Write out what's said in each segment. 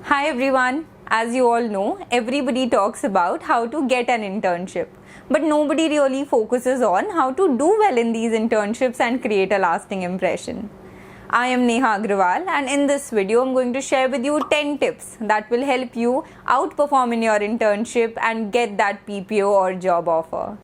Hi everyone. As you all know, everybody talks about how to get an internship, but nobody really focuses on how to do well in these internships and create a lasting impression. I am Neha Agrawal, and in this video I'm going to share with you 10 tips that will help you outperform in your internship and get that PPO or job offer.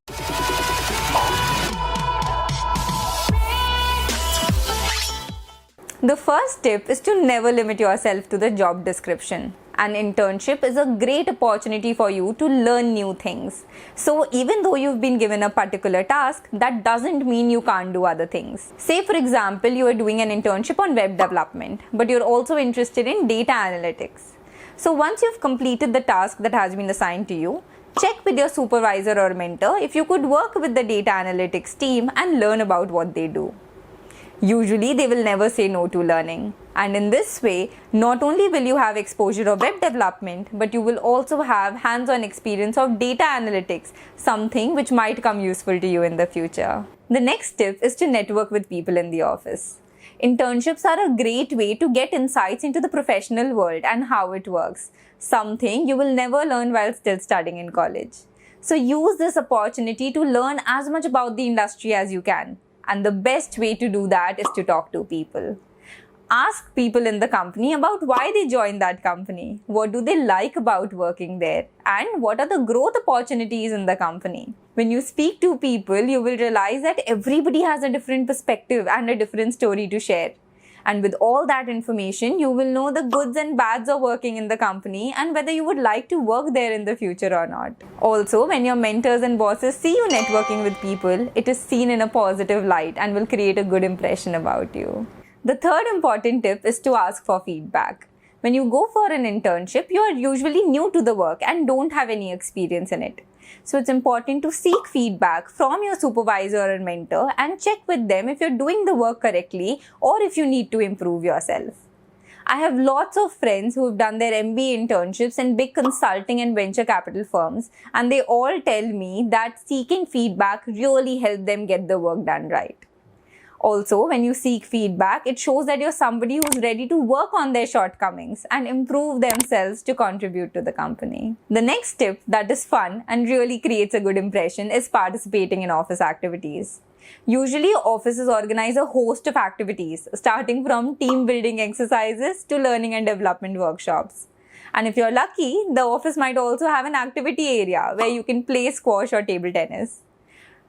The first tip is to never limit yourself to the job description. An internship is a great opportunity for you to learn new things. So even though you've been given a particular task, that doesn't mean you can't do other things. Say for example, you are doing an internship on web development, but you're also interested in data analytics. So once you've completed the task that has been assigned to you, check with your supervisor or mentor if you could work with the data analytics team and learn about what they do. Usually, they will never say no to learning. And in this way, not only will you have exposure of web development, but you will also have hands-on experience of data analytics, something which might come useful to you in the future. The next tip is to network with people in the office. Internships are a great way to get insights into the professional world and how it works, something you will never learn while still studying in college. So use this opportunity to learn as much about the industry as you can. And the best way to do that is to talk to people. Ask people in the company about why they joined that company, what do they like about working there, and what are the growth opportunities in the company. When you speak to people, you will realize that everybody has a different perspective and a different story to share. And with all that information, you will know the goods and bads of working in the company and whether you would like to work there in the future or not. Also, when your mentors and bosses see you networking with people, it is seen in a positive light and will create a good impression about you. The third important tip is to ask for feedback. When you go for an internship, you are usually new to the work and don't have any experience in it. So it's important to seek feedback from your supervisor or mentor and check with them if you're doing the work correctly or if you need to improve yourself. I have lots of friends who have done their MBA internships in big consulting and venture capital firms, and they all tell me that seeking feedback really helped them get the work done right. Also, when you seek feedback, it shows that you're somebody who's ready to work on their shortcomings and improve themselves to contribute to the company. The next tip that is fun and really creates a good impression is participating in office activities. Usually, offices organize a host of activities, starting from team building exercises to learning and development workshops. And if you're lucky, the office might also have an activity area where you can play squash or table tennis.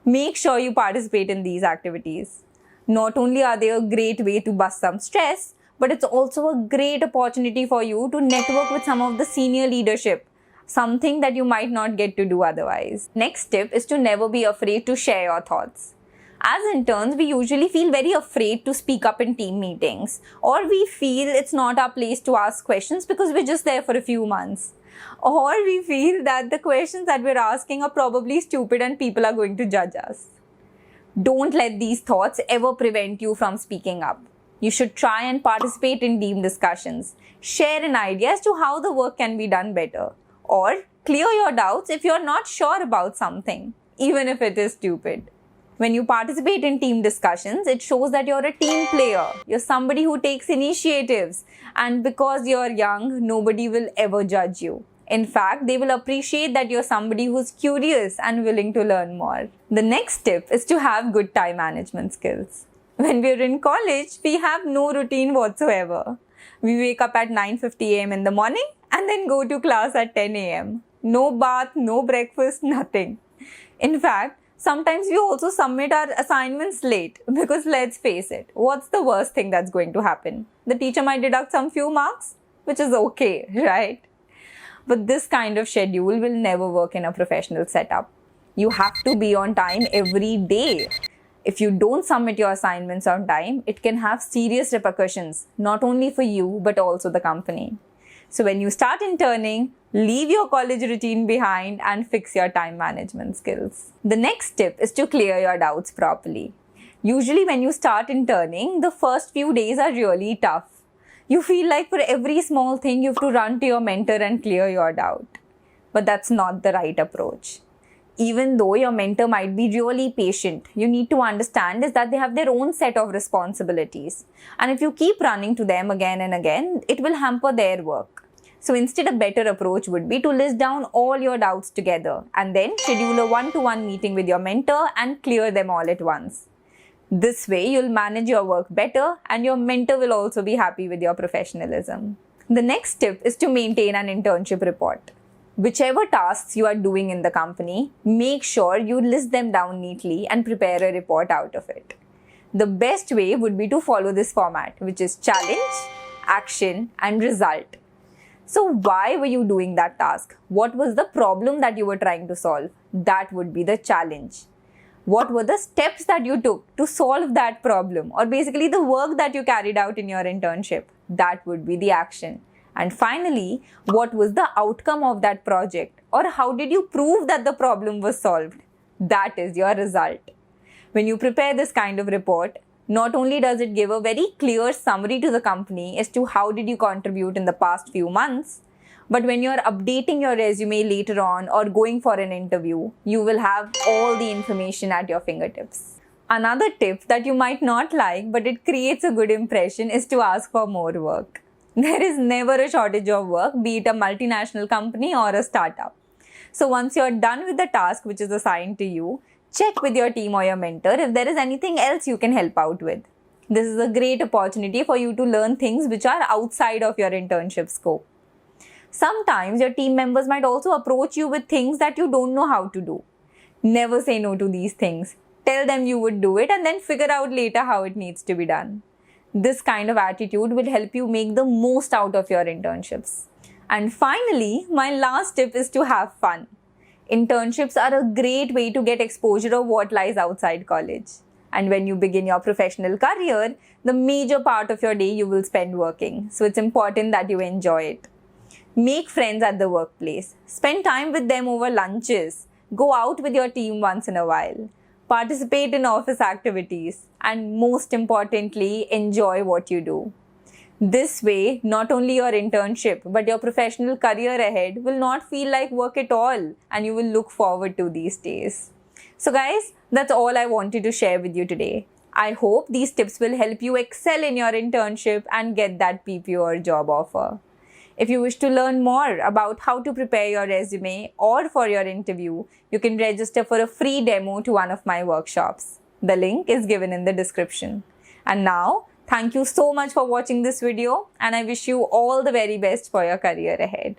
Make sure you participate in these activities. Not only are they a great way to bust some stress, but it's also a great opportunity for you to network with some of the senior leadership, something that you might not get to do otherwise. Next tip is to never be afraid to share your thoughts. As interns, we usually feel very afraid to speak up in team meetings, or we feel it's not our place to ask questions because we're just there for a few months. Or we feel that the questions that we're asking are probably stupid and people are going to judge us. Don't let these thoughts ever prevent you from speaking up. You should try and participate in team discussions. Share an idea as to how the work can be done better. Or clear your doubts if you're not sure about something, even if it is stupid. When you participate in team discussions, it shows that you're a team player. You're somebody who takes initiatives. And because you're young, nobody will ever judge you. In fact, they will appreciate that you're somebody who's curious and willing to learn more. The next tip is to have good time management skills. When we're in college, we have no routine whatsoever. We wake up at 9:50 a.m. in the morning and then go to class at 10 a.m. No bath, no breakfast, nothing. In fact, sometimes we also submit our assignments late because let's face it, what's the worst thing that's going to happen? The teacher might deduct some few marks, which is okay, right? But this kind of schedule will never work in a professional setup. You have to be on time every day. If you don't submit your assignments on time, it can have serious repercussions, not only for you, but also the company. So when you start interning, leave your college routine behind and fix your time management skills. The next tip is to clear your doubts properly. Usually when you start interning, the first few days are really tough. You feel like for every small thing you have to run to your mentor and clear your doubt. But that's not the right approach. Even though your mentor might be really patient, you need to understand is that they have their own set of responsibilities. And if you keep running to them again and again, it will hamper their work. So instead, a better approach would be to list down all your doubts together and then schedule a one-to-one meeting with your mentor and clear them all at once. This way, you'll manage your work better and your mentor will also be happy with your professionalism. The next tip is to maintain an internship report. Whichever tasks you are doing in the company, make sure you list them down neatly and prepare a report out of it. The best way would be to follow this format, which is challenge, action, and result. So why were you doing that task? What was the problem that you were trying to solve? That would be the challenge. What were the steps that you took to solve that problem, or basically the work that you carried out in your internship? That would be the action. And finally, what was the outcome of that project, or how did you prove that the problem was solved? That is your result. When you prepare this kind of report, not only does it give a very clear summary to the company as to how did you contribute in the past few months, but when you're updating your resume later on or going for an interview, you will have all the information at your fingertips. Another tip that you might not like, but it creates a good impression, is to ask for more work. There is never a shortage of work, be it a multinational company or a startup. So once you're done with the task which is assigned to you, check with your team or your mentor if there is anything else you can help out with. This is a great opportunity for you to learn things which are outside of your internship scope. Sometimes your team members might also approach you with things that you don't know how to do. Never say no to these things. Tell them you would do it and then figure out later how it needs to be done. This kind of attitude will help you make the most out of your internships. And finally, my last tip is to have fun. Internships are a great way to get exposure of what lies outside college. And when you begin your professional career, the major part of your day you will spend working. So it's important that you enjoy it. Make friends at the workplace. Spend time with them over lunches. Go out with your team once in a while. Participate in office activities. And most importantly, enjoy what you do. This way, not only your internship, but your professional career ahead will not feel like work at all, and you will look forward to these days. So guys, that's all I wanted to share with you today. I hope these tips will help you excel in your internship and get that PPO or job offer. If you wish to learn more about how to prepare your resume or for your interview, you can register for a free demo to one of my workshops. The link is given in the description. And now, thank you so much for watching this video, and I wish you all the very best for your career ahead.